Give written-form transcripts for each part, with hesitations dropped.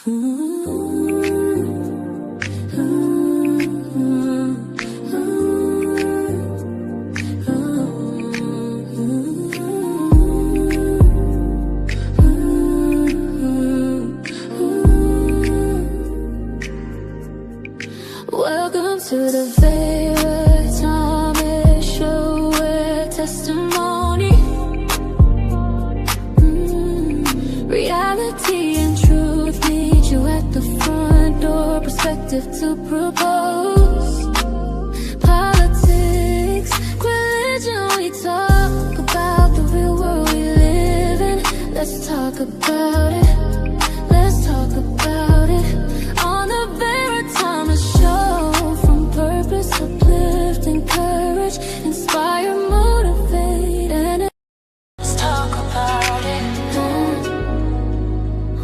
Welcome to the Vera show where testimony, reality and truth meet you at the front door. Perspective to propose. Politics, religion, we talk about the real world we live in. Let's talk about it. Let's talk about it on the Vera show. From purpose, uplift, encourage, inspire, motivate, and let's talk about it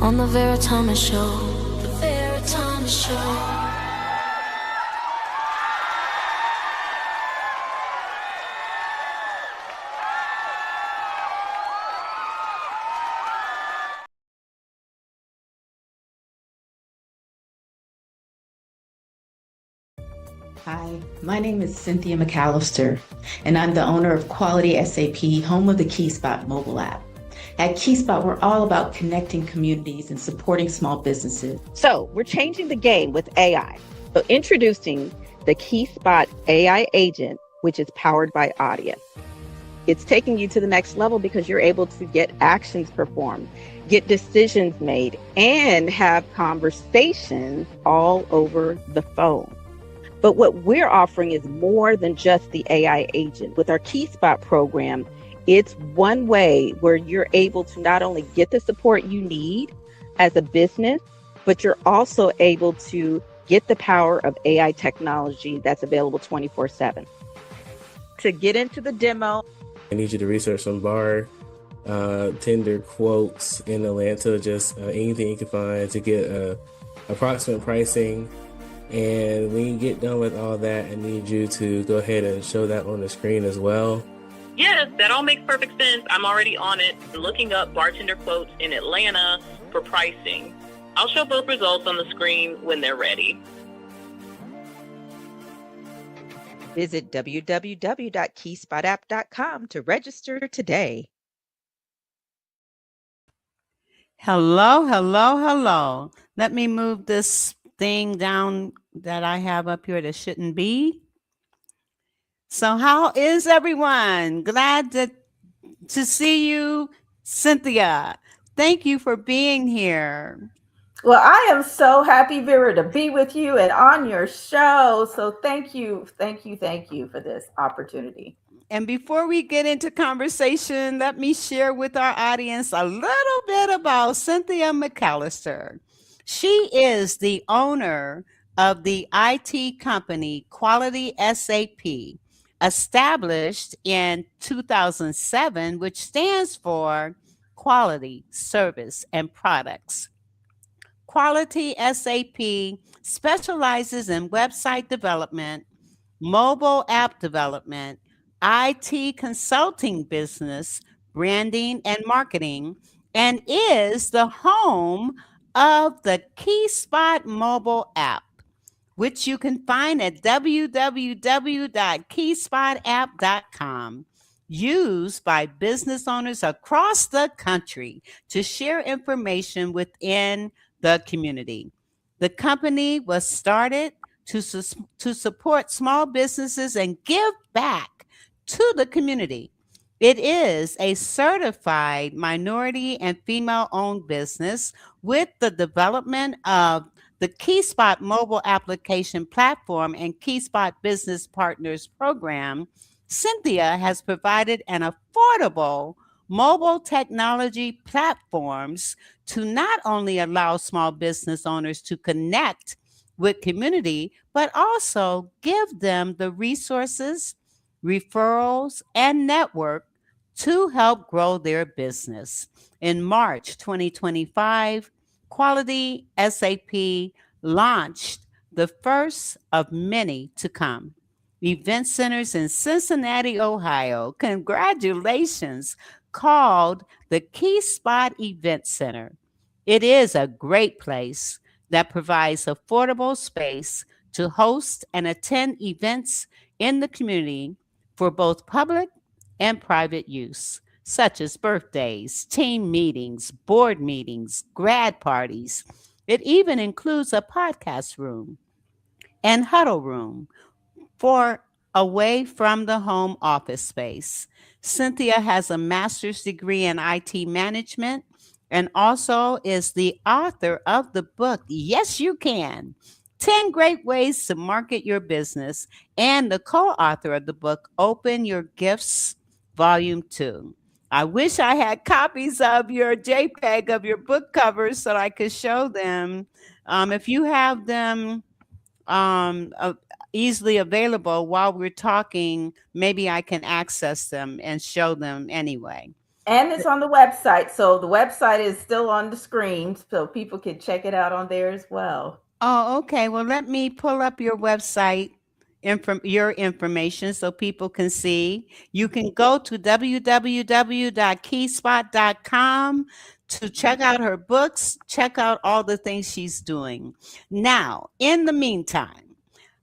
on the Vera show. The Vera show. Hi, my name is Cynthia McAllister, and I'm the owner of Quality SAP, home of the KeySpot mobile app. At KeySpot, we're all about connecting communities and supporting small businesses. So we're changing the game with AI. So introducing the KeySpot AI agent, which is powered by Audience. It's taking you to the next level because you're able to get actions performed, get decisions made, and have conversations all over the phone. But what we're offering is more than just the AI agent. With our KeySpot program, it's one way where you're able to not only get the support you need as a business, but you're also able to get the power of AI technology that's available 24/7. To get into the demo, I need you to research some bar tender quotes in Atlanta, just anything you can find to get approximate pricing. And when you get done with all that, I need you to go ahead and show that on the screen as well. Yes, that all makes perfect sense. I'm already on it, looking up bartender quotes in Atlanta for pricing. I'll show both results on the screen when they're ready. visit www.keyspotapp.com to register today. Hello, hello, hello. Let me move this thing down that I have up here that shouldn't be. So how is everyone? Glad to see you, Cynthia. Thank you for being here. Well, I am so happy, Vera, to be with you and on your show. So thank you for this opportunity. And before we get into conversation, let me share with our audience a little bit about Cynthia McAllister. She is the owner of the IT company Quality SAP, established in 2007, which stands for Quality, Service, and Products. Quality SAP specializes in website development, mobile app development, IT consulting business, branding, and marketing, and is the home of the KeySpot mobile app, which you can find at www.keyspotapp.com, used by business owners across the country to share information within the community. The company was started to support small businesses and give back to the community. It is a certified minority and female-owned business with the development of the KeySpot mobile application platform and KeySpot Business Partners program. Cynthia has provided an affordable mobile technology platforms to not only allow small business owners to connect with community, but also give them the resources, referrals, and network to help grow their business. In March 2025, Quality SAP launched the first of many to come. Event centers in Cincinnati, Ohio, congratulations, called the KeySpot Event Center. It is a great place that provides affordable space to host and attend events in the community for both public and private use, such as birthdays, team meetings, board meetings, grad parties. It even includes a podcast room and huddle room for away from the home office space. Cynthia has a master's degree in IT management and also is the author of the book, Yes, You Can 10 Great Ways to Market Your Business, and the co author of the book, Open Your Gifts, Volume 2. I wish I had copies of your JPEG of your book covers so I could show them. If you have them, uh, easily available while we're talking, maybe I can access them and show them anyway. And it's on the website. So the website is still on the screen so people can check it out on there as well. Oh, okay. Well, let me pull up your website, your information so people can see. You can go to www.keyspot.com to check out her books, check out all the things she's doing. Now, in the meantime,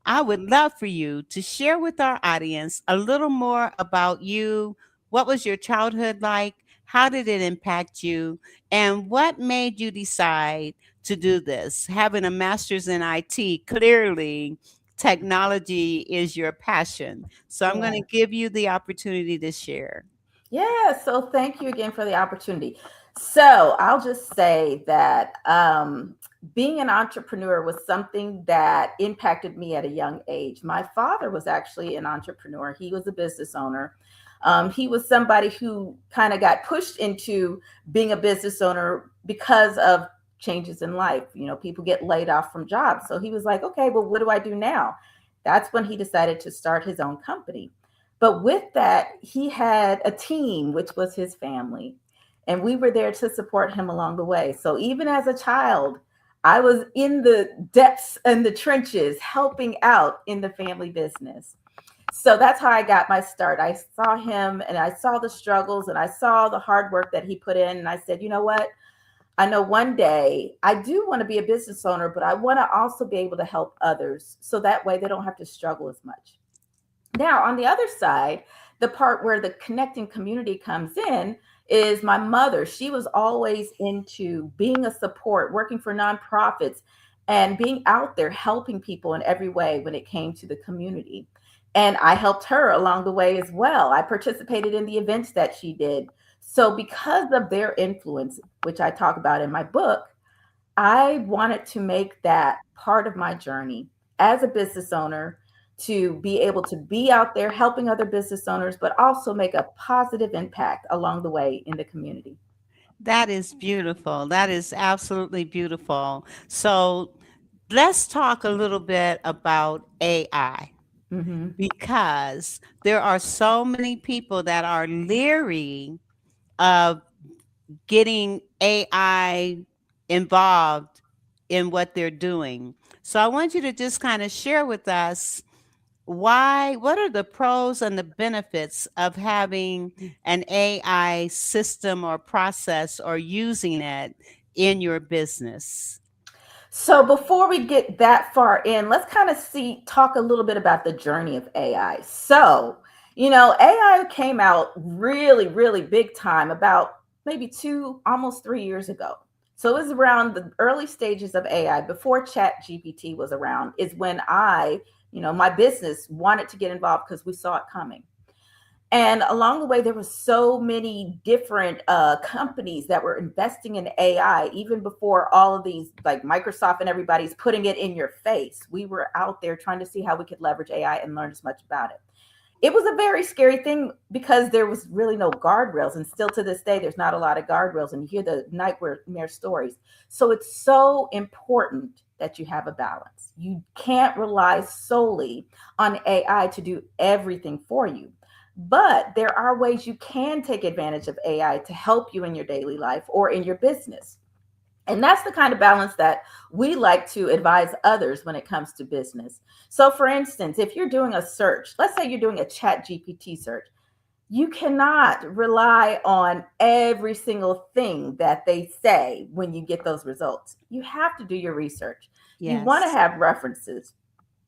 I would love for you to share with our audience a little more about you. What was your childhood like? How did it impact you? And what made you decide to do this? Having a master's in IT, clearly technology is your passion. So I'm going to give you the opportunity to share. Yeah, so thank you again for the opportunity. So I'll just say that being an entrepreneur was something that impacted me at a young age. My father was actually an entrepreneur, he was a business owner. He was somebody who kind of got pushed into being a business owner because of changes in life. You know, people get laid off from jobs. So he was like, okay, well, what do I do now? That's when he decided to start his own company. But with that, he had a team, which was his family. And we were there to support him along the way. So even as a child, I was in the depths and the trenches helping out in the family business. So that's how I got my start. I saw him and I saw the struggles and I saw the hard work that he put in. And I said, you know what? I know one day I do want to be a business owner, but I want to also be able to help others so that way they don't have to struggle as much. Now, on the other side, the part where the connecting community comes in is my mother. She was always into being a support, working for nonprofits, and being out there helping people in every way when it came to the community. And I helped her along the way as well. I participated in the events that she did. So, because of their influence, which I talk about in my book, I wanted to make that part of my journey as a business owner to be able to be out there helping other business owners, but also make a positive impact along the way in the community. That is beautiful. That is absolutely beautiful. So let's talk a little bit about AI Mm-hmm. because there are so many people that are leery of getting AI involved in what they're doing. So I want you to just kind of share with us what are the pros and the benefits of having an AI system or process or using it in your business? So before we get that far in, let's kind of talk a little bit about the journey of AI. So, AI came out really, really big time about maybe almost 3 years ago. So it was around the early stages of AI before Chat GPT was around, is when my business wanted to get involved because we saw it coming. And along the way, there were so many different companies that were investing in AI, even before all of these, like Microsoft and everybody's putting it in your face. We were out there trying to see how we could leverage AI and learn as much about it. It was a very scary thing because there was really no guardrails. And still to this day, there's not a lot of guardrails. And you hear the nightmare stories. So it's so important that you have a balance. You can't rely solely on AI to do everything for you. But there are ways you can take advantage of AI to help you in your daily life or in your business. And that's the kind of balance that we like to advise others when it comes to business. So for instance, if you're doing a search, let's say you're doing a Chat GPT search, You cannot rely on every single thing that they say when you get those results. You have to do your research. You want to Yes. have references.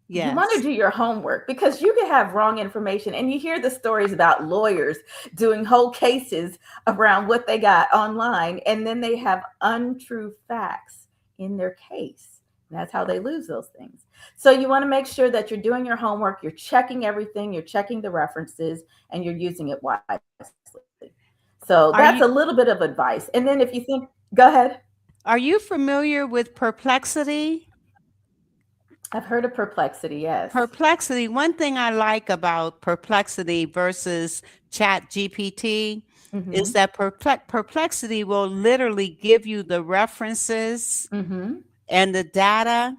You want to Yes. do your homework because you can have wrong information. And you hear the stories about lawyers doing whole cases around what they got online, and then they have untrue facts in their case. And that's how they lose those things. So you want to make sure that you're doing your homework, you're checking everything, you're checking the references, and you're using it wisely. So Are that's you a little bit of advice. And then if you think, go ahead. are you familiar with Perplexity? I've heard of Perplexity, yes. Perplexity, one thing I like about Perplexity versus Chat GPT is Mm-hmm. that Perplexity will literally give you the references Mm-hmm. and the data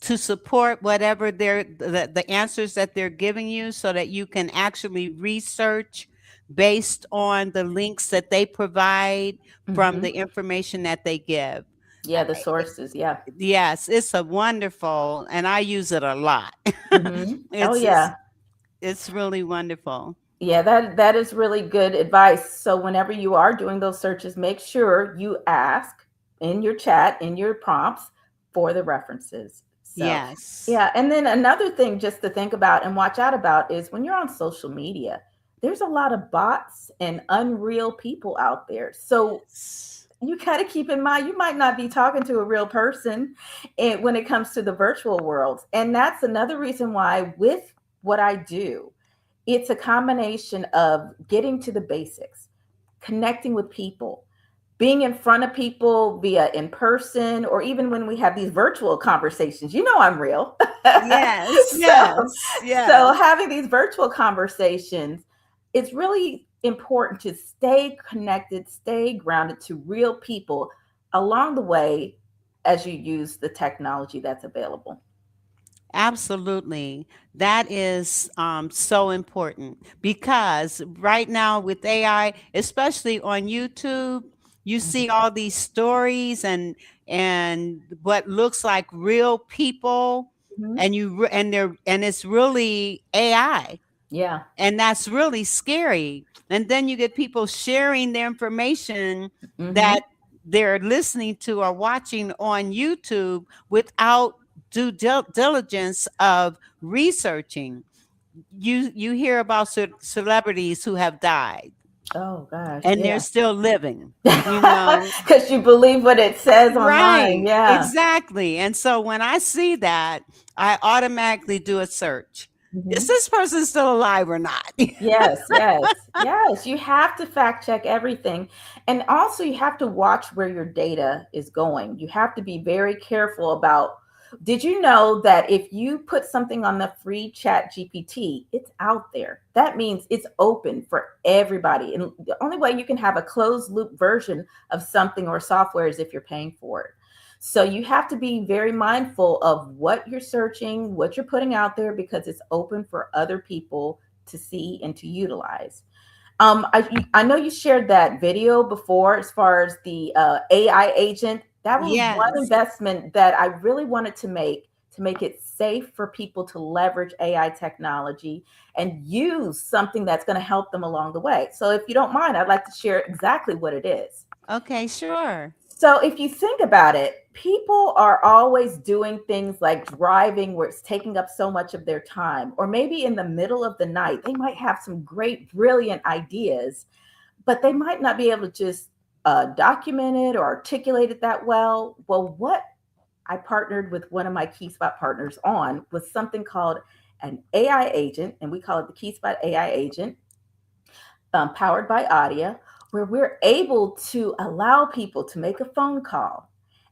to support whatever the answers that they're giving you so that you can actually research based on the links that they provide from Mm-hmm. the information that they give. Yeah, the sources. Yeah. Yes, it's a wonderful, and I use it a lot. Mm-hmm. Oh it's it's yeah. it's really wonderful. Yeah, that is really good advice. So whenever you are doing those searches, make sure you ask in your chat, in your prompts for the references. So Yes. yeah, and then another thing just to think about and watch out about is when you're on social media, there's a lot of bots and unreal people out there. So you got to keep in mind you might not be talking to a real person when it comes to the virtual world. And that's another reason why with what I do, it's a combination of getting to the basics, connecting with people, being in front of people via in person, or even when we have these virtual conversations, I'm real. Yes, so, yes, yes. so having these virtual conversations, it's really important to stay connected, stay grounded to real people along the way as you use the technology that's available. Absolutely. That is so important because right now with AI, especially on YouTube, you see all these stories and what looks like real people, Mhm. and and it's really AI, Yeah. and that's really scary. And then you get people sharing their information that Hmm. they're listening to or watching on YouTube without diligence of researching. You hear about celebrities who have died Oh gosh, and they're yeah. still living, you know. Because you believe what it says online. Right, Yeah. exactly. And so when I see that, I automatically do a search. Is Hmm. this person still alive or not? Yes, yes, yes. You have to fact check everything. And also, you have to watch where your data is going. You have to be very careful about. Did you know that if you put something on the free chat GPT, it's out there? That means it's open for everybody. And the only way you can have a closed loop version of something or software is if you're paying for it. So you have to be very mindful of what you're searching, what you're putting out there, because it's open for other people to see and to utilize. I know you shared that video before as far as the AI agent. That was one Yes. investment that I really wanted to make it safe for people to leverage AI technology and use something that's going to help them along the way. So if you don't mind, I'd like to share exactly what it is. Okay, sure. So if you think about it, people are always doing things like driving where it's taking up so much of their time, or maybe in the middle of the night, they might have some great, brilliant ideas, but they might not be able to just document it or articulate it that well. Well, what I partnered with one of my Key Spot partners on was something called an AI agent, and we call it the Key Spot AI agent, powered by Audia, where we're able to allow people to make a phone call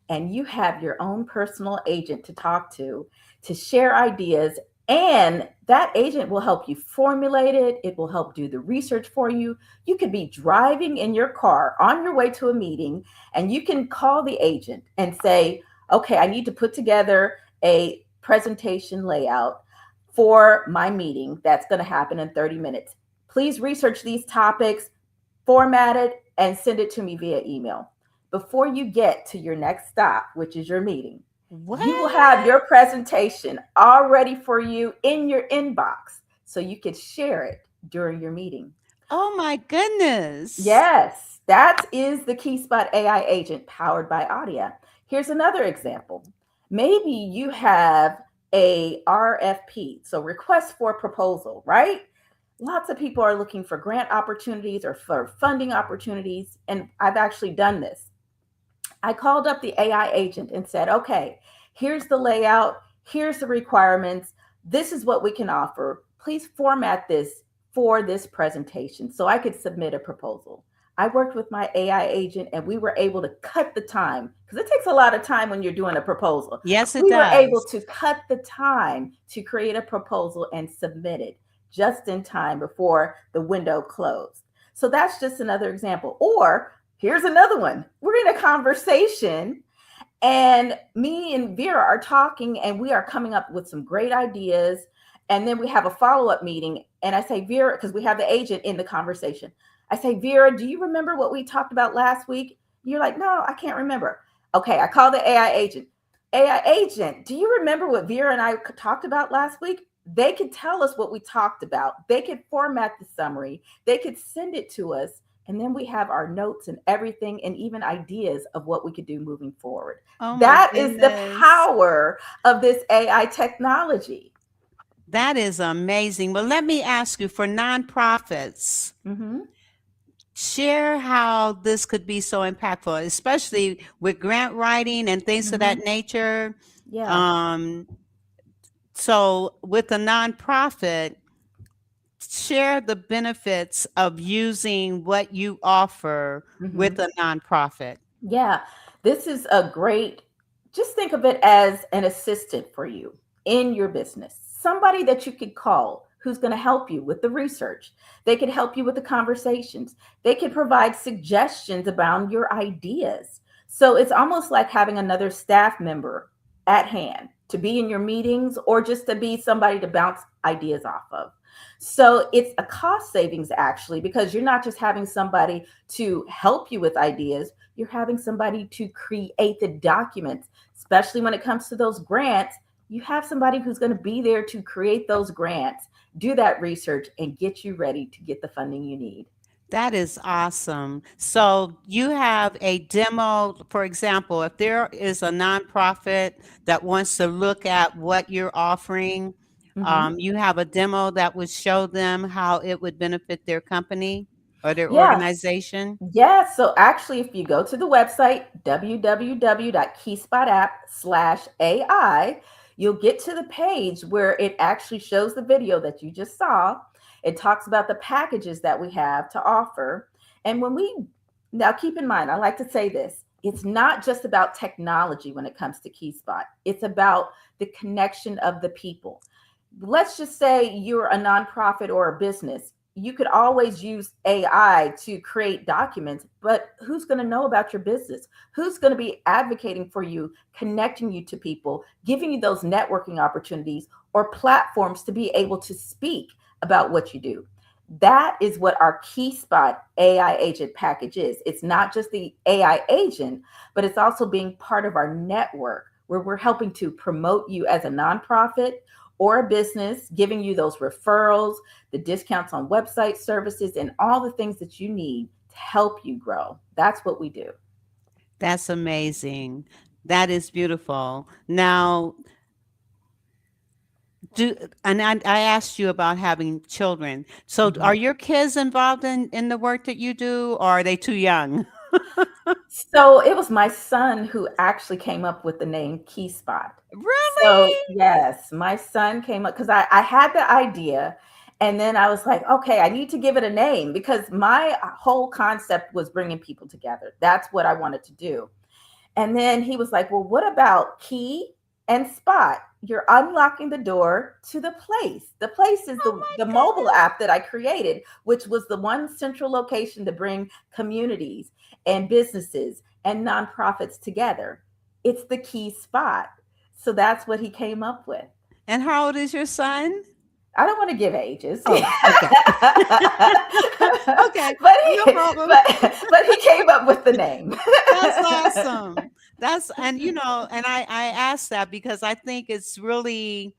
and you have your own personal agent to talk to share ideas. And that agent will help you formulate it. It will help do the research for you. You could be driving in your car on your way to a meeting, and you can call the agent and say, okay, I need to put together a presentation layout for my meeting that's going to happen in 30 minutes. Please research these topics, format it, and send it to me via email. Before you get to your next stop, which is your meeting, you will have What? your presentation all ready for you in your inbox so you could share it during your meeting. Oh my goodness. Yes, that is the KeySpot AI agent powered by Audia. Here's another example. Maybe you have a RFP, so request for proposal, right? Lots of people are looking for grant opportunities or for funding opportunities, and I've actually done this. I called up the AI agent and said, okay, here's the layout, here's the requirements, this is what we can offer. Please format this for this presentation so I could submit a proposal. I worked with my AI agent and we were able to cut the time because it takes a lot of time when you're doing a proposal. Yes, it We were able does. to cut the time to create a proposal and submit it just in time before the window closed. So that's just another example. Or here's another one. We're in a conversation and me and Vera are talking and we are coming up with some great ideas. And then we have a follow-up meeting. And I say, Vera, because we have the agent in the conversation. I say, Vera, do you remember what we talked about last week? You're like, no, I can't remember. Okay, I call the AI agent. AI agent, do you remember what Vera and I talked about last week? They could tell us what we talked about. They could format the summary. They could send it to us. And then we have our notes and everything and even ideas of what we could do moving forward. Oh my That is the goodness. power of this AI technology. That is amazing. Well, let me ask you, for nonprofits, Mm-hmm. share how this could be so impactful, especially with grant writing and things of that nature. Yeah. So with a nonprofit, share the benefits of using what you offer with a nonprofit. Yeah. This is a great, just think of it as an assistant for you in your business. Somebody that you could call who's going to help you with the research. They could help you with the conversations. They could provide suggestions about your ideas. So it's almost like having another staff member at hand to be in your meetings or just to be somebody to bounce ideas off of. So it's a cost savings actually, because you're not just having somebody to help you with ideas, you're having somebody to create the documents, especially when it comes to those grants. You have somebody who's going to be there to create those grants, do that research, and get you ready to get the funding you need. That is awesome. So you have a demo, for example, if there is a nonprofit that wants to look at what you're offering, you have a demo that would show them how it would benefit their company or their Yes. organization. Yes. So actually, if you go to the website, www.keyspot.app/AI, you'll get to the page where it actually shows the video that you just saw. It talks about the packages that we have to offer. And now keep in mind, I like to say this, it's not just about technology when it comes to KeySpot. It's about the connection of the people. Let's just say you're a nonprofit or a business. You could always use AI to create documents, but who's going to know about your business? Who's going to be advocating for you, connecting you to people, giving you those networking opportunities or platforms to be able to speak about what you do? That is what our KeySpot AI agent package is. It's not just the AI agent, but it's also being part of our network where we're helping to promote you as a nonprofit or a business, giving you those referrals, the discounts on website services, and all the things that you need to help you grow. That's what we do. That's amazing. That is beautiful. Now, I asked you about having children. So are your kids involved in the work that you do, or are they too young? So it was my son who actually came up with the name KeySpot. Really? So yes, my son came up because I had the idea and then I was like, okay, I need to give it a name because my whole concept was bringing people together. That's what I wanted to do. And then he was like, well, what about key and spot? You're unlocking the door to the place. The place is the mobile app that I created, which was the one central location to bring communities and businesses and nonprofits together. It's the key spot. So that's what he came up with. And how old is your son? I don't want to give ages. Oh, okay. Okay, no problem. But he came up with the name. That's awesome. And I asked that because I think it's really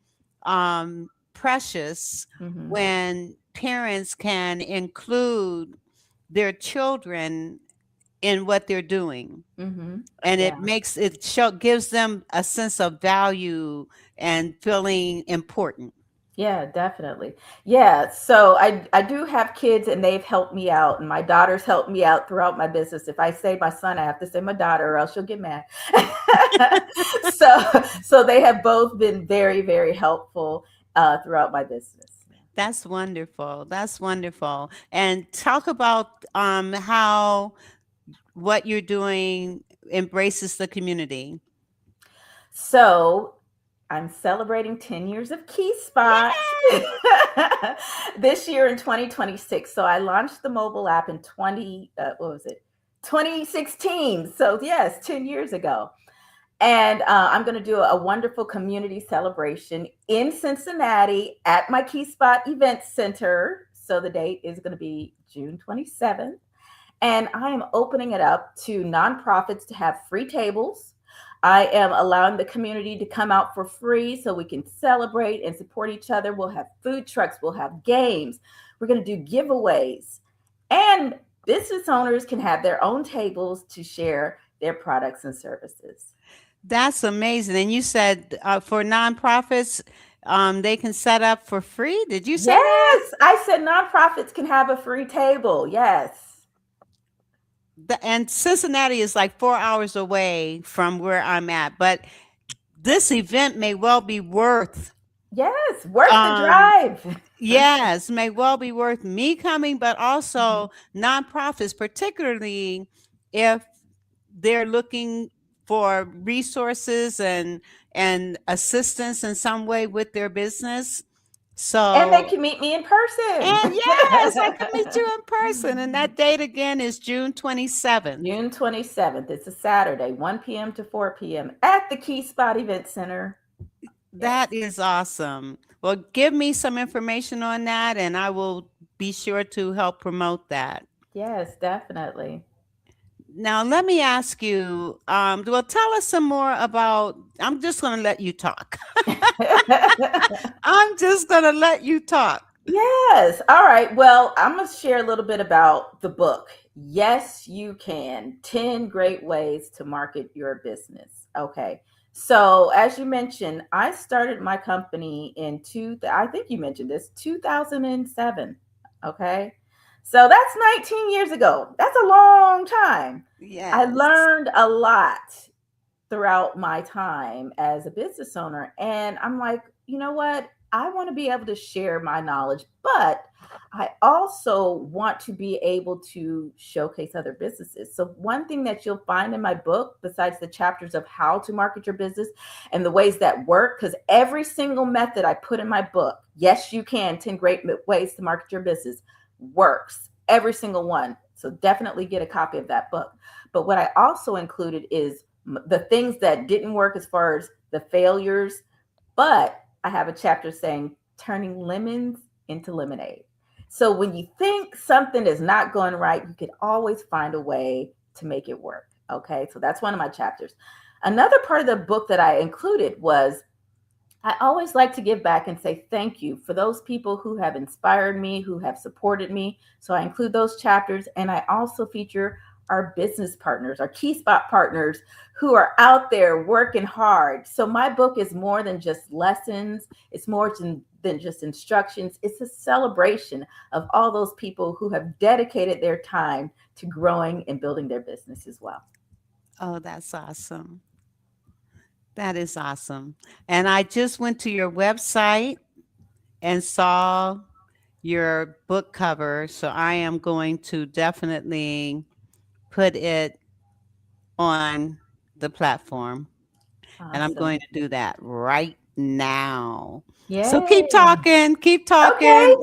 precious when parents can include their children in what they're doing. Mm-hmm. And Yeah. it gives them a sense of value and feeling important. Yeah, definitely. Yeah. So I do have kids and they've helped me out. And my daughter's helped me out throughout my business. If I say my son, I have to say my daughter or else she'll get mad. So they have both been very, very helpful throughout my business. That's wonderful. That's wonderful. And talk about how what you're doing embraces the community. So I'm celebrating 10 years of Key Spot this year in 2026. So I launched the mobile app in 2016. So yes, 10 years ago. And I'm going to do a wonderful community celebration in Cincinnati at my Key Spot Event Center. So the date is going to be June 27th. And I am opening it up to nonprofits to have free tables. I am allowing the community to come out for free so we can celebrate and support each other. We'll have food trucks, we'll have games, we're going to do giveaways, and business owners can have their own tables to share their products and services. That's amazing. And you said for nonprofits, they can set up for free. Did you say that? Yes, I said nonprofits can have a free table. Yes. And Cincinnati is like 4 hours away from where I'm at, but this event may well be worth Yes, worth the drive. Yes, may well be worth me coming, but also nonprofits, particularly if they're looking for resources and assistance in some way with their business. And they So, can meet me in person. and yes, I can meet you in person. And that date again is June 27th. June 27th. It's a Saturday, 1 p.m. to 4 p.m. at the Key Spot Event Center. That is awesome. Well, give me some information on that and I will be sure to help promote that. Yes, definitely. Now, let me ask you, well, tell us some more about, I'm just going to let you talk. I'm just going to let you talk. Yes. All right. Well, I'm going to share a little bit about the book. Yes, you can. 10 great ways to market your business. Okay. So, as you mentioned, I started my company I think you mentioned this, 2007. Okay. So that's 19 years ago. That's a long time. Yes. I learned a lot throughout my time as a business owner. And I'm like, you know what? I want to be able to share my knowledge, but I also want to be able to showcase other businesses. So one thing that you'll find in my book, besides the chapters of how to market your business and the ways that work, because every single method I put in my book, yes, you can, 10 great ways to market your business, works, every single one. So definitely get a copy of that book. But what I also included is the things that didn't work as far as the failures, but I have a chapter saying turning lemons into lemonade. So when you think something is not going right, you can always find a way to make it work. Okay, so that's one of my chapters. Another part of the book that I included was I always like to give back and say thank you for those people who have inspired me, who have supported me. So I include those chapters, and I also feature our business partners, our Key Spot partners who are out there working hard. So my book is more than just lessons. It's more than just instructions. It's a celebration of all those people who have dedicated their time to growing and building their business as well. Oh, that's awesome. That is awesome. And I just went to your website and saw your book cover. So I am going to definitely put it on the platform. Awesome. And I'm going to do that right now. Yay. So keep talking, keep talking. Okay.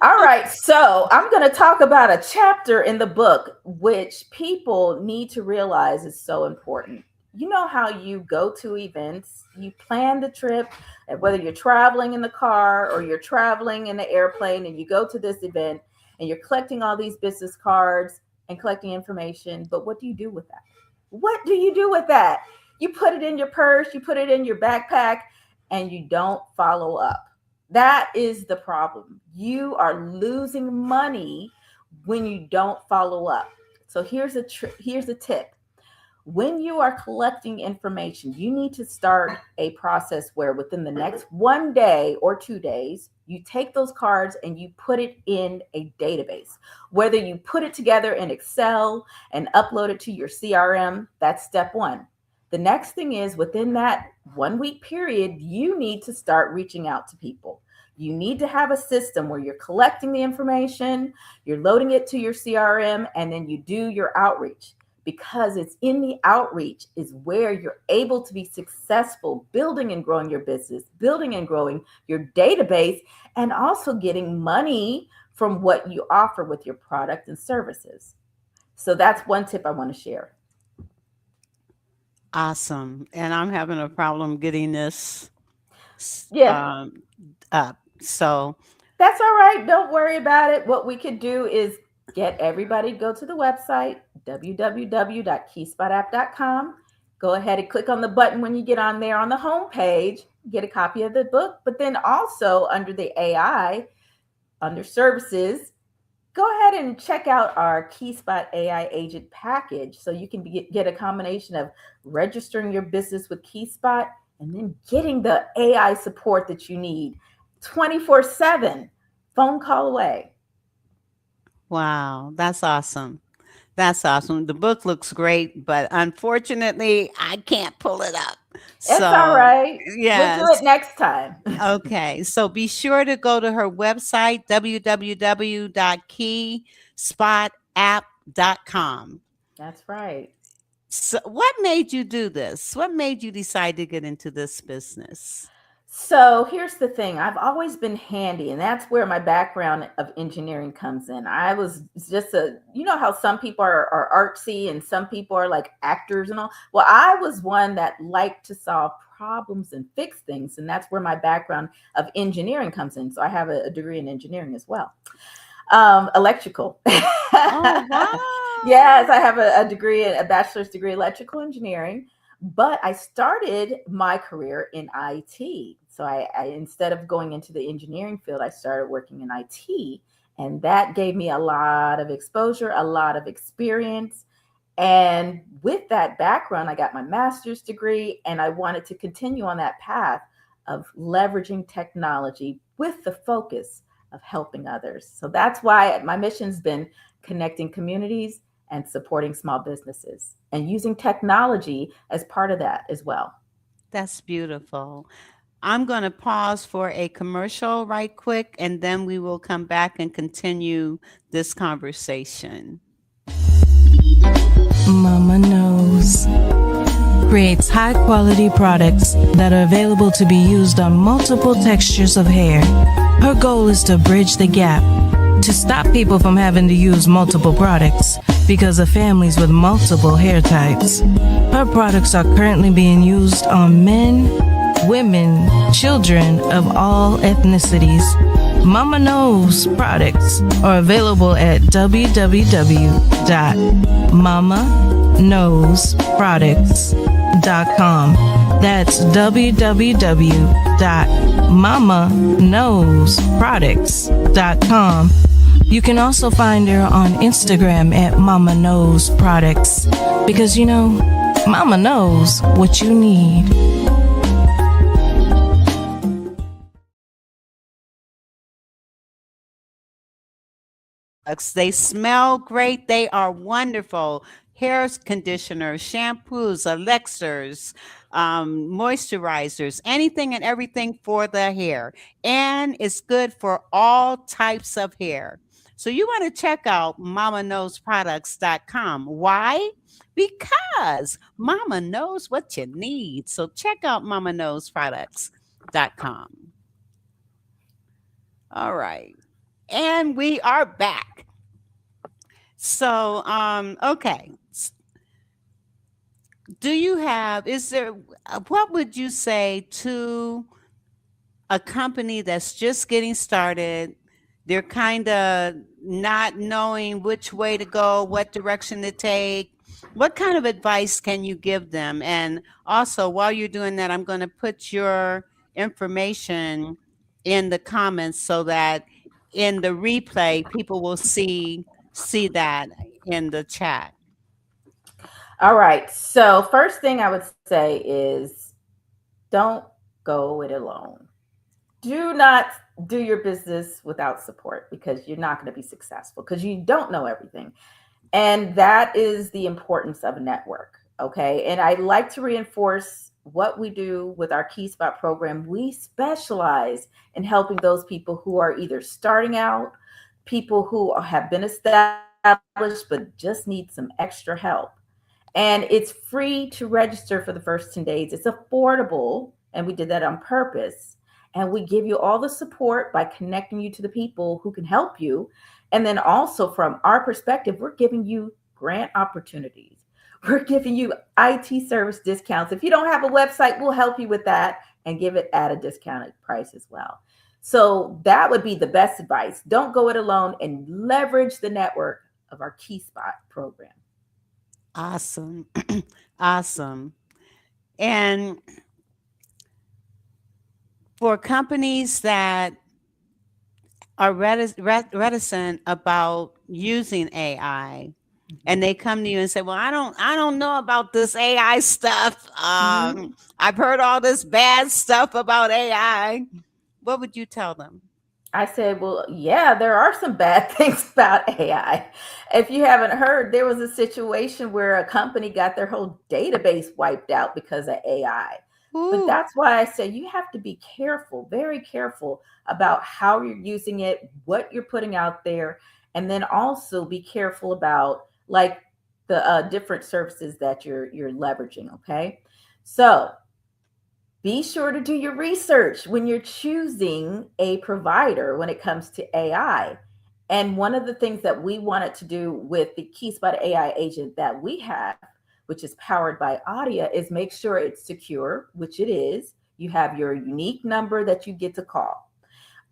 All right. So I'm going to talk about a chapter in the book, which people need to realize is so important. You know how you go to events, you plan the trip, and whether you're traveling in the car or you're traveling in the airplane, and you go to this event and you're collecting all these business cards and collecting information. But what do you do with that? What do you do with that? You put it in your purse, you put it in your backpack, and you don't follow up. That is the problem. You are losing money when you don't follow up. So here's a tip. When you are collecting information, you need to start a process where within the next 1 day or 2 days, you take those cards and you put it in a database. Whether you put it together in Excel and upload it to your CRM, that's step one. The next thing is within that 1 week period, you need to start reaching out to people. You need to have a system where you're collecting the information, you're loading it to your CRM, and then you do your outreach, because it's in the outreach is where you're able to be successful building and growing your business, building and growing your database, and also getting money from what you offer with your product and services. So that's one tip I want to share. Awesome. And I'm having a problem getting this Yeah. Up. So That's all right. Don't worry about it. What we could do is get everybody to go to the website, www.keyspot.app.com. Go ahead and click on the button when you get on there on the home page, get a copy of the book, but then also under the AI, under services, go ahead and check out our KeySpot AI agent package so you can get a combination of registering your business with KeySpot and then getting the AI support that you need 24/7, phone call away. wow, that's awesome. That's awesome. The book looks great, but unfortunately, I can't pull it up. It's all So, right. We'll do yes. it next time. Okay. So be sure to go to her website, www.keyspot.app.com. That's right. So, what made you do this? What made you decide to get into this business? So here's the thing. I've always been handy, and that's where my background of engineering comes in. I was just you know how some people are artsy and some people are like actors and all. Well, I was one that liked to solve problems and fix things. And that's where my background of engineering comes in. So I have a degree in engineering as well. Electrical. Oh, Yes, wow. I have a degree, a bachelor's degree in electrical engineering, but I started my career in IT. So I instead of going into the engineering field, I started working in IT, and that gave me a lot of exposure, a lot of experience. And with that background, I got my master's degree, and I wanted to continue on that path of leveraging technology with the focus of helping others. So that's why my mission's been connecting communities and supporting small businesses and using technology as part of that as well. That's beautiful. I'm going to pause for a commercial right quick, and then we will come back and continue this conversation. Mama Knows creates high quality products that are available to be used on multiple textures of hair. Her goal is to bridge the gap to stop people from having to use multiple products because of families with multiple hair types. Her products are currently being used on men, women, children of all ethnicities. Mama Knows products are available at www.mamaknowsproducts.com. That's www.mamaknowsproducts.com. You can also find her on Instagram at Mama Knows Products, because you know, Mama knows what you need. They smell great. They are wonderful. Hair conditioners, shampoos, elixirs, moisturizers, anything and everything for the hair. And it's good for all types of hair. So you want to check out mamaknowsproducts.com. Why? Because Mama knows what you need. So check out mamaknowsproducts.com. All right. And we are back. So, okay. What would you say to a company that's just getting started? They're kind of not knowing which way to go, what direction to take. What kind of advice can you give them? And also, while you're doing that, I'm going to put your information in the comments so that in the replay people will see that in the chat. All right. So first thing I would say is don't go it alone. Do not do your business without support because you're not going to be successful because you don't know everything. And that is the importance of a network. Okay. And I like to reinforce what we do with our Key Spot program. We specialize in helping those people who are either starting out, people who have been established, but just need some extra help. And it's free to register for the first 10 days. It's affordable. And we did that on purpose. And we give you all the support by connecting you to the people who can help you. And then also, from our perspective, we're giving you grant opportunities. We're giving you IT service discounts. If you don't have a website, we'll help you with that and give it at a discounted price as well. So that would be the best advice. Don't go it alone and leverage the network of our Key Spot program. Awesome. Awesome. And for companies that are reticent about using AI, and they come to you and say, well, I don't know about this AI stuff. I've heard all this bad stuff about AI. What would you tell them? I said, well, yeah, there are some bad things about AI. If you haven't heard, there was a situation where a company got their whole database wiped out because of AI. But that's why I say you have to be careful, very careful about how you're using it, what you're putting out there, and then also be careful about like the different services that you're leveraging. Okay, so be sure to do your research when you're choosing a provider when it comes to AI. And one of the things that we wanted to do with the KeySpot AI agent that we have, which is powered by Audia, is make sure it's secure, which it is. You have your unique number that you get to call.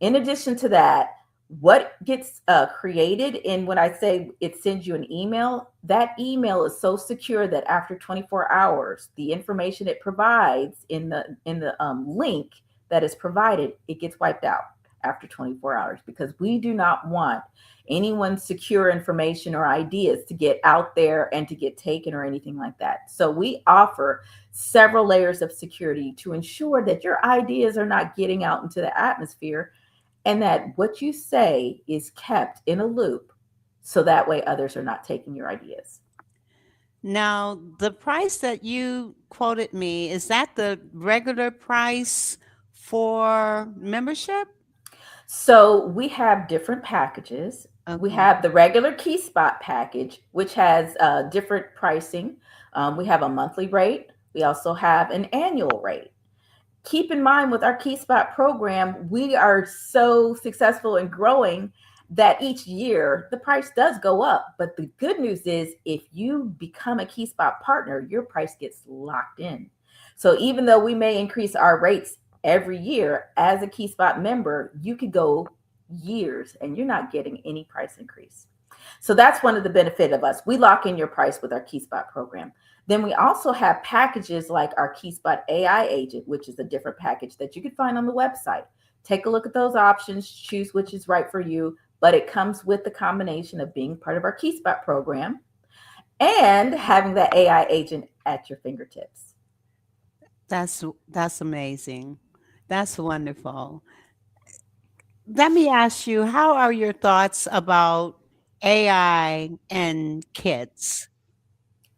In addition to that, what gets created in when I say it sends you an email, that email is so secure that after 24 hours, the information it provides in the link that is provided, it gets wiped out after 24 hours because we do not want anyone's secure information or ideas to get out there and to get taken or anything like that. So we offer several layers of security to ensure that your ideas are not getting out into the atmosphere and that what you say is kept in a loop so that way others are not taking your ideas. Now, the price that you quoted me, is that the regular price for membership? So we have different packages. Okay. We have the regular Key Spot package, which has different pricing. We have a monthly rate. We also have an annual rate. Keep in mind with our Key Spot program, we are so successful in growing that each year the price does go up. But the good news is if you become a Key Spot partner, your price gets locked in. So even though we may increase our rates every year, as a Key Spot member, you could go years and you're not getting any price increase. So that's one of the benefits of us. We lock in your price with our Key Spot program. Then we also have packages like our KeySpot AI agent, which is a different package that you can find on the website. Take a look at those options, choose which is right for you, but it comes with the combination of being part of our KeySpot program and having that AI agent at your fingertips. That's amazing. That's wonderful. Let me ask you, how are your thoughts about AI and kids?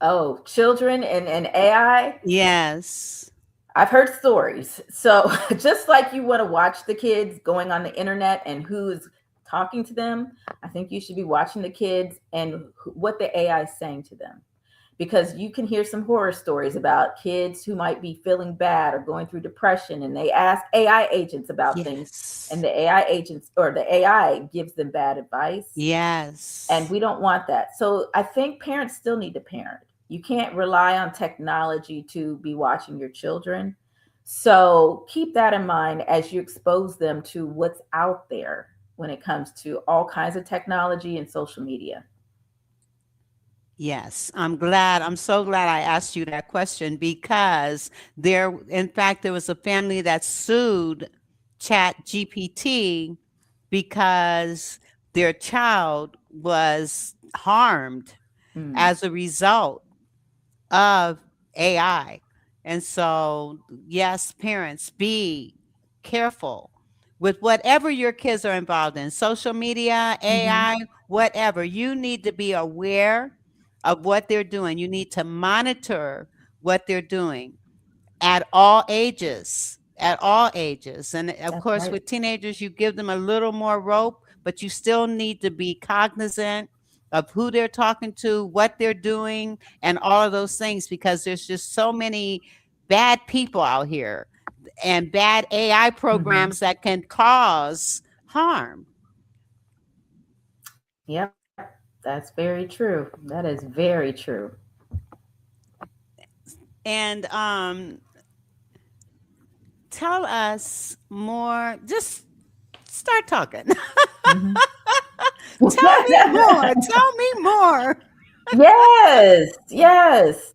Oh, children and AI? Yes. I've heard stories. So just like you want to watch the kids going on the internet and who's talking to them, I think you should be watching the kids and what the AI is saying to them. Because you can hear some horror stories about kids who might be feeling bad or going through depression, and they ask AI agents about things, and the AI agents or the AI gives them bad advice. Yes. And we don't want that. So I think parents still need to parent. You can't rely on technology to be watching your children. So keep that in mind as you expose them to what's out there when it comes to all kinds of technology and social media. Yes, I'm so glad I asked you that question because in fact, there was a family that sued Chat GPT because their child was harmed as a result of AI. And so, yes, parents, be careful with whatever your kids are involved in, social media, AI, whatever. You need to be aware of what they're doing. You need to monitor what they're doing at all ages, at all ages. And of That's course, right. with teenagers, you give them a little more rope, but you still need to be cognizant of who they're talking to, what they're doing, and all of those things, because there's just so many bad people out here and bad AI programs that can cause harm. Yep, that's very true. That is very true. And tell us more. Just start talking. Tell me more. Tell me more. Yes, yes.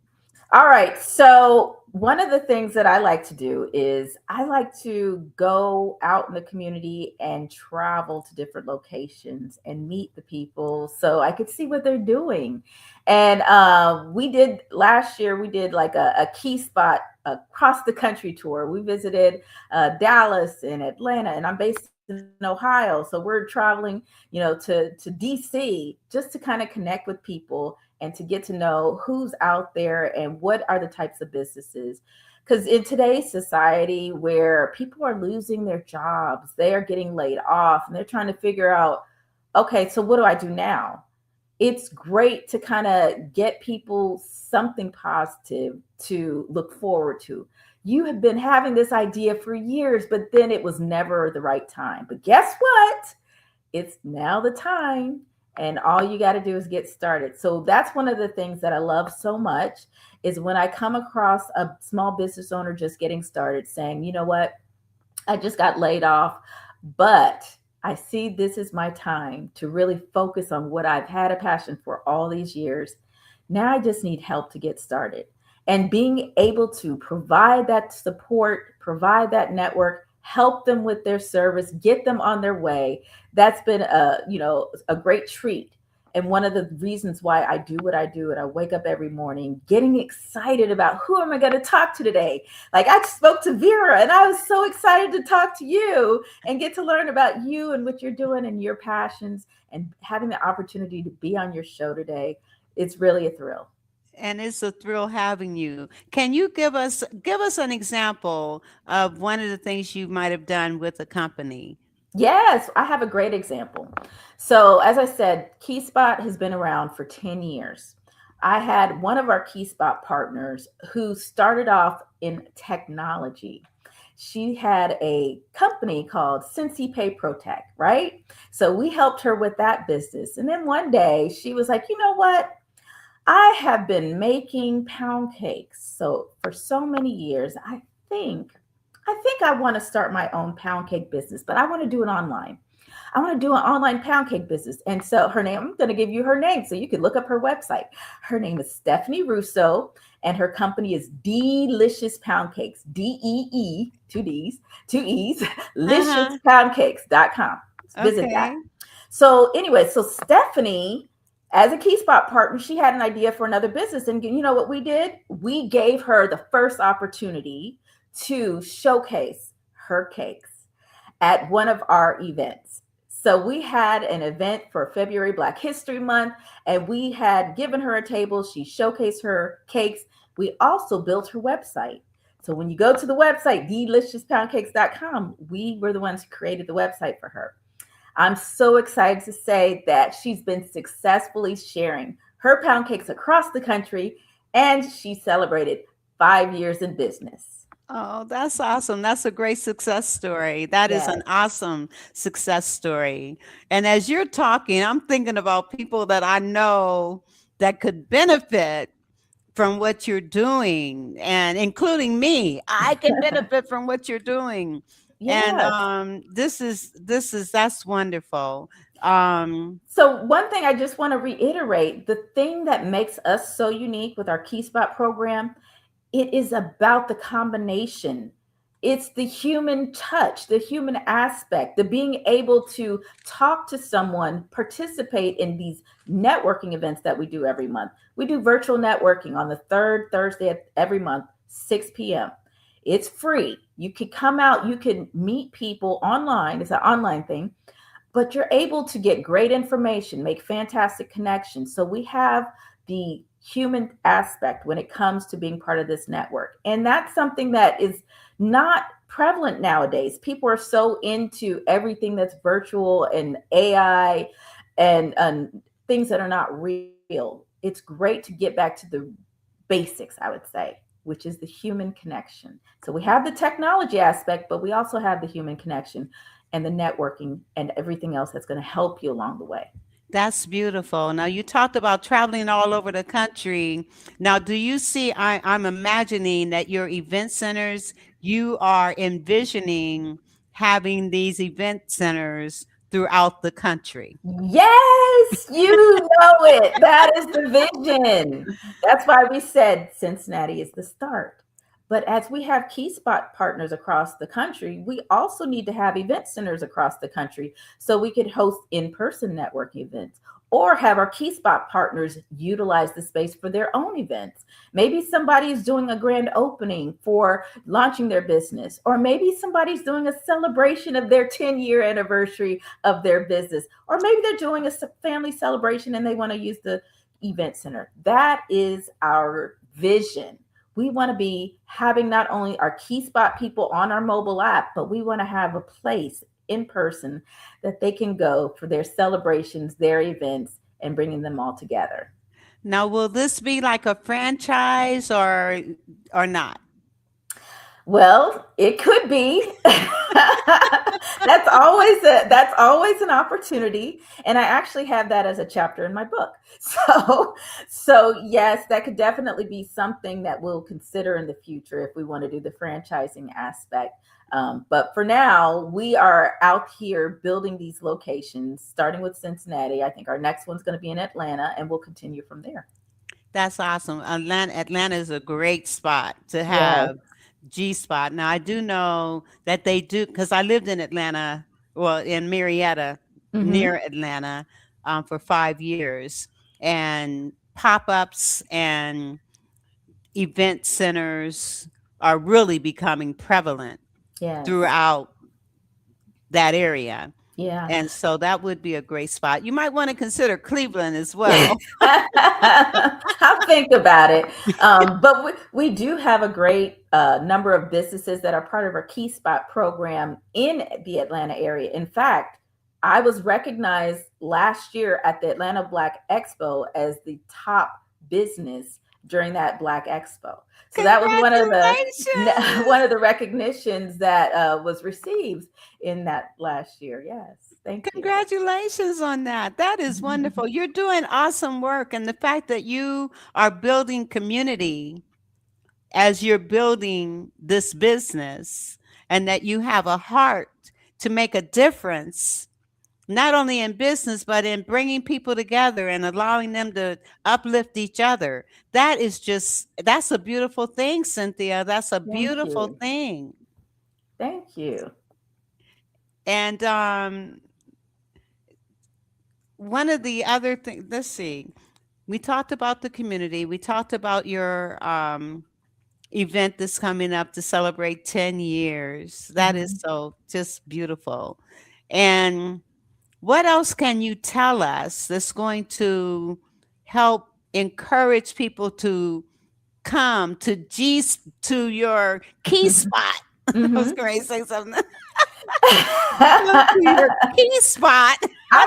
All right. So, one of the things that I like to do is I like to go out in the community and travel to different locations and meet the people so I could see what they're doing. And we did last year, we did like a key spot across the country tour. We visited Dallas and Atlanta, and I'm based in Ohio. So, we're traveling, to DC just to kind of connect with people and to get to know who's out there and what are the types of businesses. Because in today's society where people are losing their jobs, they are getting laid off and they're trying to figure out, okay, so what do I do now? It's great to kind of get people something positive to look forward to. You have been having this idea for years, but then it was never the right time. But guess what? It's now the time, and all you got to do is get started. So that's one of the things that I love so much is when I come across a small business owner just getting started saying, you know what, I just got laid off, but I see this is my time to really focus on what I've had a passion for all these years. Now I just need help to get started. And being able to provide that support, provide that network, help them with their service, get them on their way. That's been a great treat. And one of the reasons why I do what I do, and I wake up every morning getting excited about who am I going to talk to today. Like I spoke to Vera and I was so excited to talk to you and get to learn about you and what you're doing and your passions, and having the opportunity to be on your show today. It's really a thrill. And it's a thrill having you. Can you give us an example of one of the things you might have done with a company? Yes, I have a great example. So, as I said, KeySpot has been around for 10 years. I had one of our KeySpot partners who started off in technology. She had a company called Cincy Pay Protect, right? So we helped her with that business. And then one day she was like, you know what? I have been making pound cakes. So for so many years, I think I want to start my own pound cake business, but I want to do it online. I want to do an online pound cake business. And so her name, I'm going to give you her name so you can look up her website. Her name is Stephanie Russo, and her company is Delicious Pound Cakes, DEE, two D's, two E's, liciouspoundcakes.com. Visit that. Okay. So anyway, so Stephanie, as a Key Spot partner, she had an idea for another business. And you know what we did? We gave her the first opportunity to showcase her cakes at one of our events. So we had an event for February Black History Month, and we had given her a table. She showcased her cakes. We also built her website. So when you go to the website, deliciouspoundcakes.com, we were the ones who created the website for her. I'm so excited to say that she's been successfully sharing her pound cakes across the country, and she celebrated 5 years in business. Oh, that's awesome. That's a great success story. That is Yes. an awesome success story. And as you're talking, I'm thinking about people that I know that could benefit from what you're doing, and including me. I can benefit from what you're doing. And Yes. this is that's wonderful. Um So one thing I just want to reiterate, the thing that makes us so unique with our Key Spot program, it is about the combination. It's the human touch, the human aspect, the being able to talk to someone, participate in these networking events that we do every month. We do virtual networking on the third Thursday of every month, 6 p.m. It's free. You can come out, you can meet people online. It's an online thing, but you're able to get great information, make fantastic connections. So we have the human aspect when it comes to being part of this network. And that's something that is not prevalent nowadays. People are so into everything that's virtual and AI and things that are not real. It's great to get back to the basics, I would say, which is the human connection. So we have the technology aspect, but we also have the human connection and the networking and everything else that's going to help you along the way. That's beautiful. Now, you talked about traveling all over the country. Now, do you see, I'm imagining that your event centers, you are envisioning having these event centers throughout the country. Yes, you know it. That is the vision. That's why we said Cincinnati is the start. But as we have key spot partners across the country, we also need to have event centers across the country so we could host in-person networking events or have our key spot partners utilize the space for their own events. Maybe somebody is doing a grand opening for launching their business, or maybe somebody's doing a celebration of their 10-year anniversary of their business, or maybe they're doing a family celebration and they want to use the event center. That is our vision. We want to be having not only our key spot people on our mobile app, but we want to have a place in person that they can go for their celebrations, their events, and bringing them all together. Now, will this be like a franchise or not? Well, it could be. That's always an opportunity, and I actually have that as a chapter in my book. So yes, that could definitely be something that we'll consider in the future if we want to do the franchising aspect. But for now, we are out here building these locations, starting with Cincinnati. I think our next one's going to be in Atlanta, and we'll continue from there. That's awesome. Atlanta is a great spot to Yes. have G Spot. Now, I do know that they do, because I lived in Atlanta, well, in Marietta, near Atlanta, for 5 years, and pop-ups and event centers are really becoming prevalent Yes. throughout that area. Yeah. And so that would be a great spot. You might want to consider Cleveland as well. I'll think about it. But we do have a great number of businesses that are part of our Key Spot program in the Atlanta area. In fact, I was recognized last year at the Atlanta Black Expo as the top business during that Black Expo. So that was one of the recognitions that was received in that last year. Yes. Thank you. Congratulations on that. That is wonderful. You're doing awesome work. And the fact that you are building community as you're building this business, and that you have a heart to make a difference, not only in business, but in bringing people together and allowing them to uplift each other. That's a beautiful thing, Cynthia. That's a beautiful thing. Thank you. And one of the other things, let's see, we talked about the community. We talked about your event that's coming up to celebrate 10 years. That is so just beautiful. And what else can you tell us that's going to help encourage people to come to your Key Spot? I was going to say something. Come to your Key Spot. I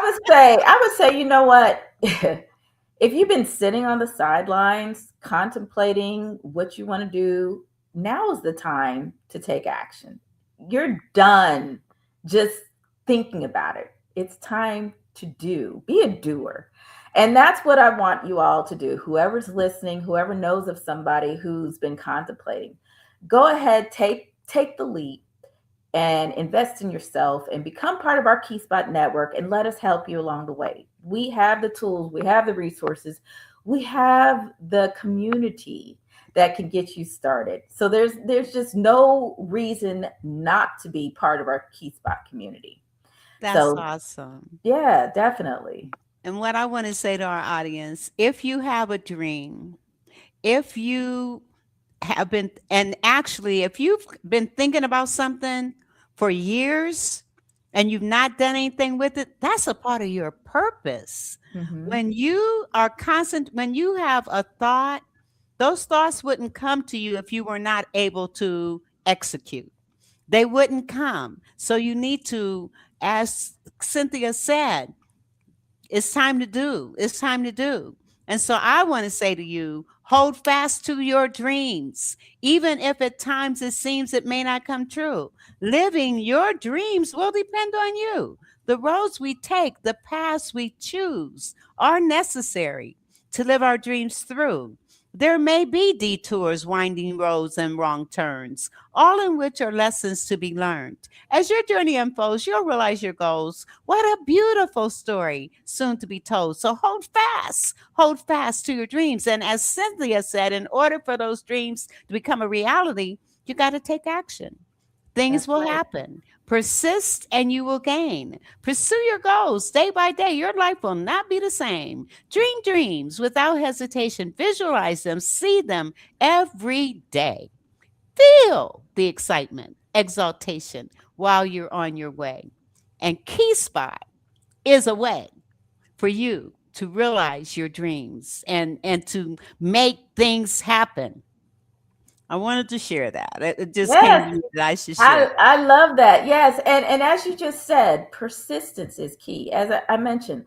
would say, you know what? If you've been sitting on the sidelines contemplating what you want to do, now is the time to take action. You're done just thinking about it. It's time to do. Be a doer. And that's what I want you all to do. Whoever's listening, whoever knows of somebody who's been contemplating, go ahead, take the leap and invest in yourself and become part of our Key Spot network, and let us help you along the way. We have the tools, we have the resources, we have the community that can get you started. So there's just no reason not to be part of our Key Spot community. That's So awesome. yeah, definitely. And what I want to say to our audience, if you have a dream, if you have been, and actually, if you've been thinking about something for years and you've not done anything with it, that's a part of your purpose. When you are constant, when you have a thought, those thoughts wouldn't come to you if you were not able to execute. They wouldn't come. So you need to, as Cynthia said, it's time to do. It's time to do. And so I want to say to you, hold fast to your dreams, even if at times it seems it may not come true. Living your dreams will depend on you. The roads we take, the paths we choose are necessary to live our dreams through. There may be detours, winding roads, and wrong turns, all in which are lessons to be learned. As your journey unfolds, you'll realize your goals. What a beautiful story soon to be told. So hold fast to your dreams. And as Cynthia said, in order for those dreams to become a reality, you got to take action. Things will happen. Persist and you will gain. Pursue your goals day by day. Your life will not be the same. Dream dreams without hesitation. Visualize them, see them every day. Feel the excitement, exaltation while you're on your way. And Key Spot is a way for you to realize your dreams and to make things happen. I wanted to share that. It just came to me that I should share. I love that. Yes. And as you just said, persistence is key. As I mentioned,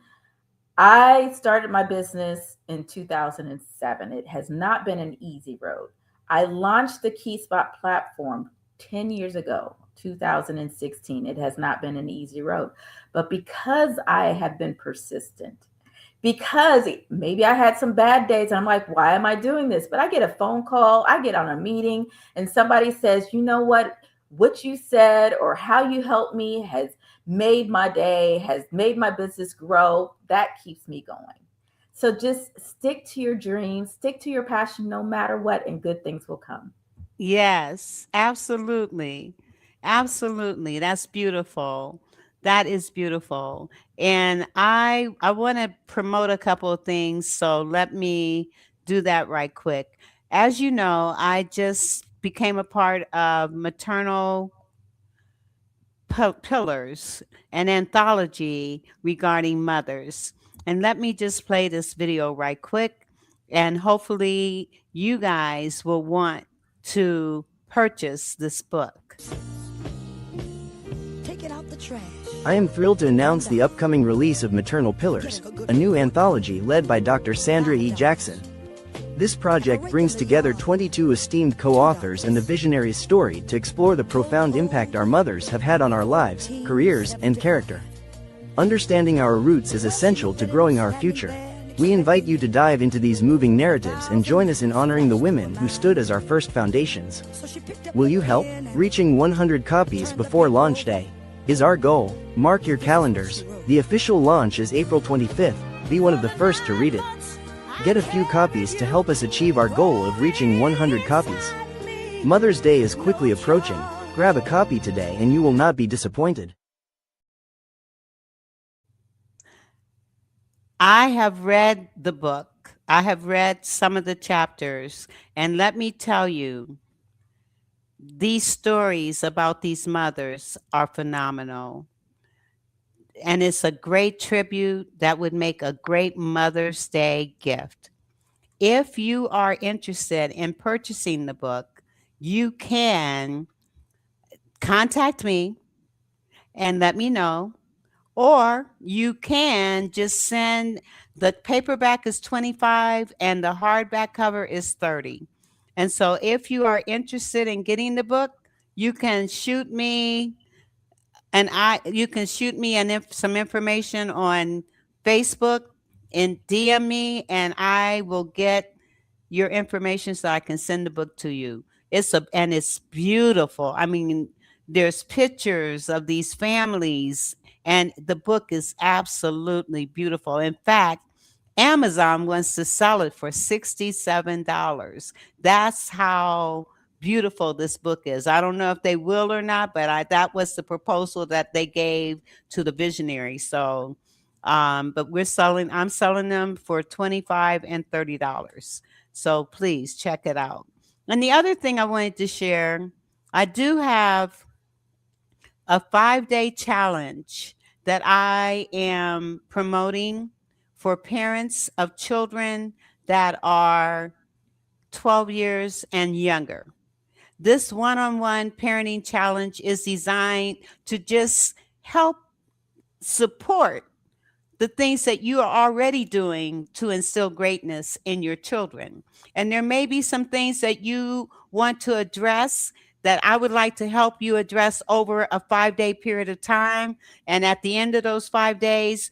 I started my business in 2007. It has not been an easy road. I launched the Key Spot platform 10 years ago, 2016. It has not been an easy road. But because I have been persistent, because maybe I had some bad days. I'm like, why am I doing this? But I get a phone call, I get on a meeting, and somebody says, you know what you said or how you helped me has made my day, has made my business grow. That keeps me going. So just stick to your dreams, stick to your passion, no matter what, and good things will come. Yes, absolutely. Absolutely. That's beautiful. That is beautiful. And I want to promote a couple of things, so let me do that right quick. As you know, I just became a part of Maternal Pillars, an anthology regarding mothers. And let me just play this video right quick, and hopefully you guys will want to purchase this book. I am thrilled to announce the upcoming release of Maternal Pillars, a new anthology led by Dr. Sandra E. Jackson. This project brings together 22 esteemed co-authors and the visionary's story to explore the profound impact our mothers have had on our lives, careers, and character. Understanding our roots is essential to growing our future. We invite you to dive into these moving narratives and join us in honoring the women who stood as our first foundations. Will you help? Reaching 100 copies before launch day is our goal. Mark your calendars. The official launch is April 25th. Be one of the first to read it. Get a few copies to help us achieve our goal of reaching 100 copies. Mother's Day is quickly approaching. Grab a copy today and you will not be disappointed. I have read the book. I have read some of the chapters, and let me tell you, these stories about these mothers are phenomenal. And it's a great tribute that would make a great Mother's Day gift. If you are interested in purchasing the book, you can contact me and let me know. Or you can just send, the paperback is $25 and the hardback cover is $30. And so if you are interested in getting the book, you can shoot me some information on Facebook and DM me, and I will get your information so I can send the book to you. It's beautiful. I mean, there's pictures of these families, and the book is absolutely beautiful. In fact, Amazon wants to sell it for $67. That's how beautiful this book is. I don't know if they will or not, but that was the proposal that they gave to the visionary. So, but I'm selling them for $25 and $30. So please check it out. And the other thing I wanted to share, I do have a 5-day challenge that I am promoting for parents of children that are 12 years and younger. This one-on-one parenting challenge is designed to just help support the things that you are already doing to instill greatness in your children. And there may be some things that you want to address that I would like to help you address over a 5-day period of time. And at the end of those 5 days,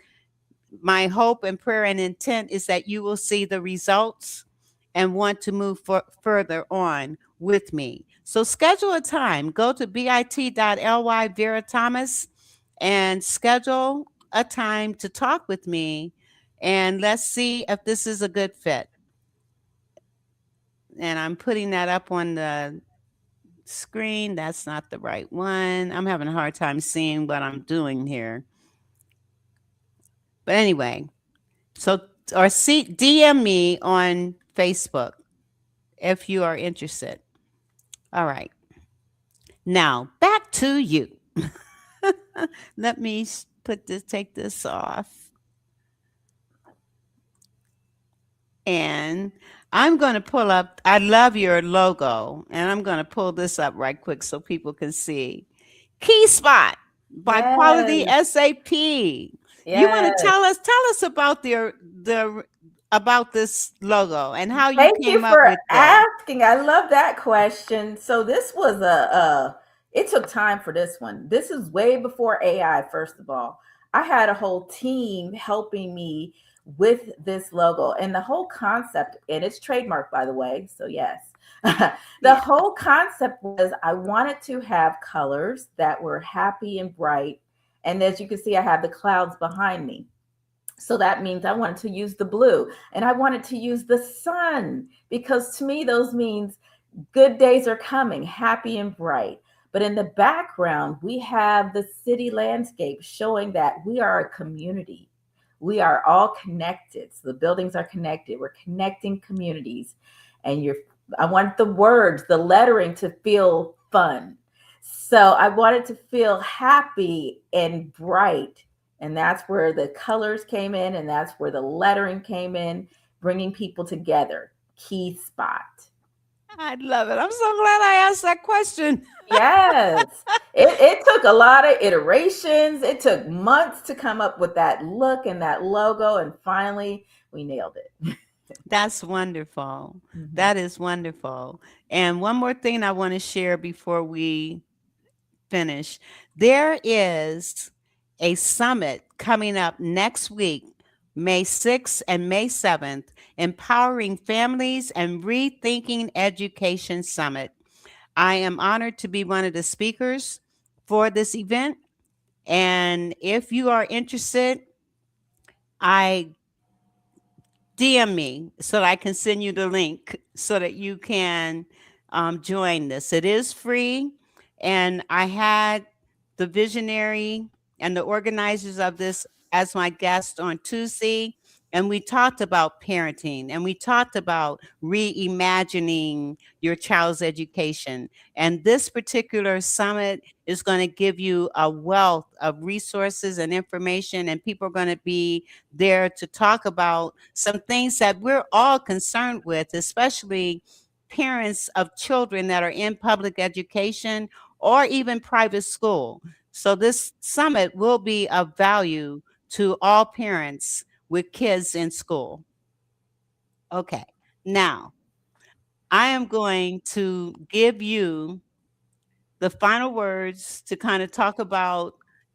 my hope and prayer and intent is that you will see the results and want to move further on with me. So schedule a time. Go to bit.ly Vera Thomas and schedule a time to talk with me, and let's see if this is a good fit. And I'm putting that up on the screen. That's not the right one. I'm having a hard time seeing what I'm doing here. But anyway, so DM me on Facebook if you are interested. All right. Now back to you. Let me take this off. And I'm going to pull up, I love your logo, and I'm going to pull this up right quick so people can see. Key Spot by Quality SAP. You want to tell us about about this logo and how you came up with that? Asking. I love that question. So this was it took time for this one. This is way before AI, first of all. I had a whole team helping me with this logo and the whole concept, and it's trademarked, by the way. So yes. The whole concept was I wanted to have colors that were happy and bright. And as you can see, I have the clouds behind me. So that means I wanted to use the blue, and I wanted to use the sun, because to me, those means good days are coming, happy and bright. But in the background, we have the city landscape showing that we are a community. We are all connected. So the buildings are connected. We're connecting communities. And I want the words, the lettering to feel fun. So I wanted to feel happy and bright. And that's where the colors came in, and that's where the lettering came in, bringing people together. Key Spot. I love it. I'm so glad I asked that question. Yes. It took a lot of iterations. It took months to come up with that look and that logo, and finally we nailed it. That's wonderful. Mm-hmm. That is wonderful. And one more thing I want to share before we finish. There is a summit coming up next week, May 6th and May 7th, Empowering Families and Rethinking Education Summit. I am honored to be one of the speakers for this event. And if you are interested, DM me so that I can send you the link so that you can join this. It is free. And I had the visionary and the organizers of this as my guest on Tuesday. And we talked about parenting, and we talked about reimagining your child's education. And this particular summit is going to give you a wealth of resources and information, and people are going to be there to talk about some things that we're all concerned with, especially parents of children that are in public education or even private school. So this summit will be of value to all parents with kids in school. Okay, now I am going to give you the final words to kind of talk about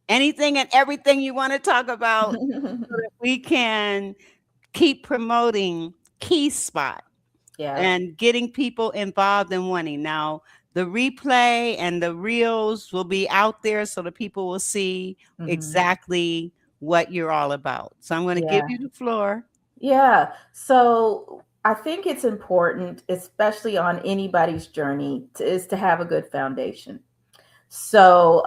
anything and everything you want to talk about so that we can keep promoting Key Spot and getting people involved in wanting. Now, the replay and the reels will be out there so the people will see exactly what you're all about. So I'm going to give you the floor. Yeah. So I think it's important, especially on anybody's journey, is to have a good foundation. So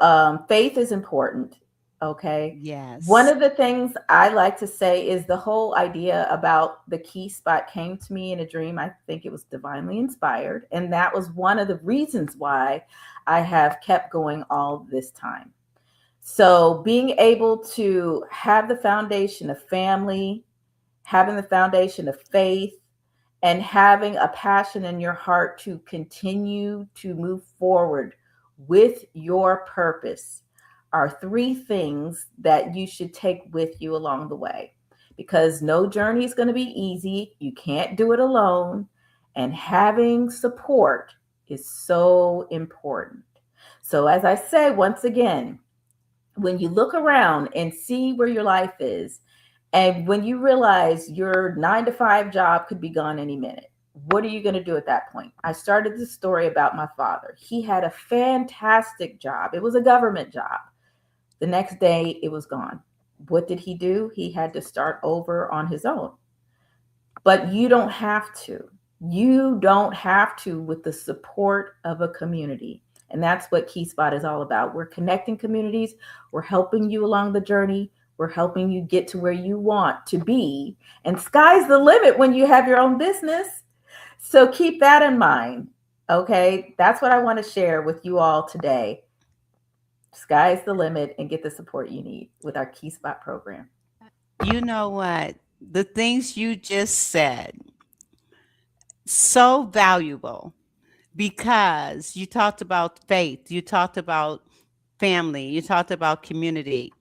faith is important. Okay. One Yes. of the things I like to say is the whole idea about the key spot came to me in a dream. I think it was divinely inspired. And that was one of the reasons why I have kept going all this time. So being able to have the foundation of family, having the foundation of faith, and having a passion in your heart to continue to move forward with your purpose are three things that you should take with you along the way, because no journey is going to be easy. You can't do it alone. And having support is so important. So, as I say, once again, when you look around and see where your life is, and when you realize your 9 to 5 job could be gone any minute, what are you going to do at that point? I started this story about my father. He had a fantastic job. It was a government job. The next day it was gone. What did he do? He had to start over on his own. But you don't have to. You don't have to with the support of a community. And that's what Key Spot is all about. We're connecting communities. We're helping you along the journey. We're helping you get to where you want to be. And sky's the limit when you have your own business. So keep that in mind. Okay. That's what I want to share with you all today. Sky's the limit, and get the support you need with our Key Spot program. You know what? The things you just said, so valuable, because you talked about faith, you talked about family, you talked about community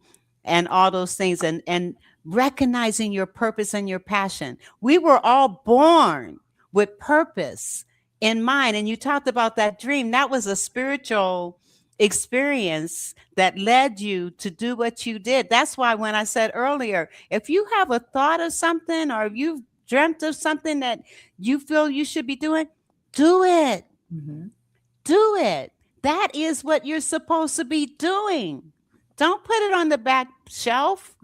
and all those things, and recognizing your purpose and your passion. We were all born with purpose in mind. And you talked about that dream. That was a spiritual experience that led you to do what you did. That's why when I said earlier, if you have a thought of something, or if you've dreamt of something that you feel you should be doing, do it. Mm-hmm. Do it. That is what you're supposed to be doing. Don't put it on the back shelf.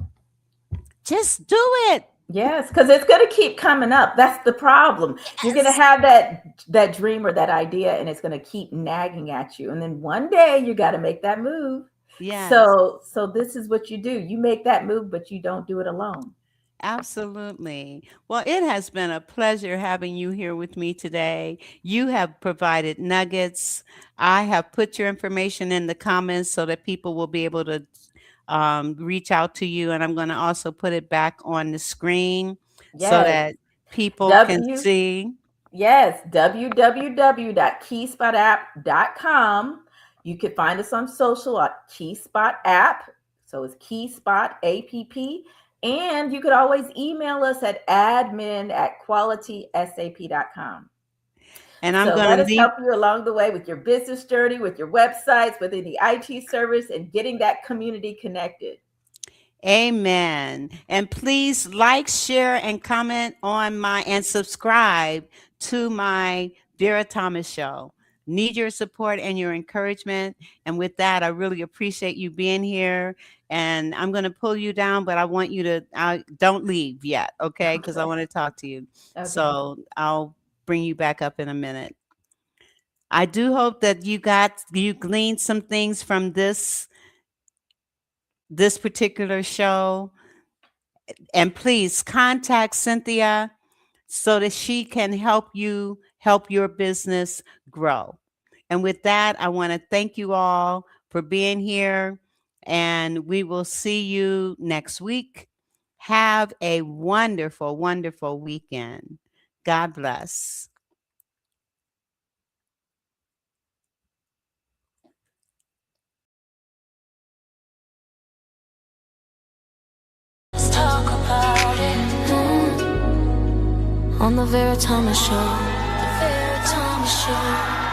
Just do it. Yes, because it's going to keep coming up. That's the problem. You're going to have that dream or that idea, and it's going to keep nagging at you. And then one day you got to make that move. Yes. So this is what you do. You make that move, but you don't do it alone. Absolutely. Well, it has been a pleasure having you here with me today. You have provided nuggets. I have put your information in the comments so that people will be able to reach out to you. And I'm going to also put it back on the screen so that people can see. Yes, www.keyspot.app.com. You can find us on social at Key Spot App. So it's Key Spot APP. And you could always email us at admin@qualitysap.com. And I'm going to help you along the way with your business journey, with your websites, with any IT service, and getting that community connected. Amen. And please like, share, and comment on and subscribe to my Vera Thomas show. Need your support and your encouragement. And with that, I really appreciate you being here. And I'm going to pull you down, but I want you to don't leave yet, okay? Because I want to talk to you. Okay. So I'll bring you back up in a minute. I do hope that you gleaned some things from this particular show. And please contact Cynthia so that she can help you help your business grow. And with that, I want to thank you all for being here, and we will see you next week. Have a wonderful, wonderful weekend. God bless. Let's talk about it. On the Vera Thomas Show. The Vera Thomas Show.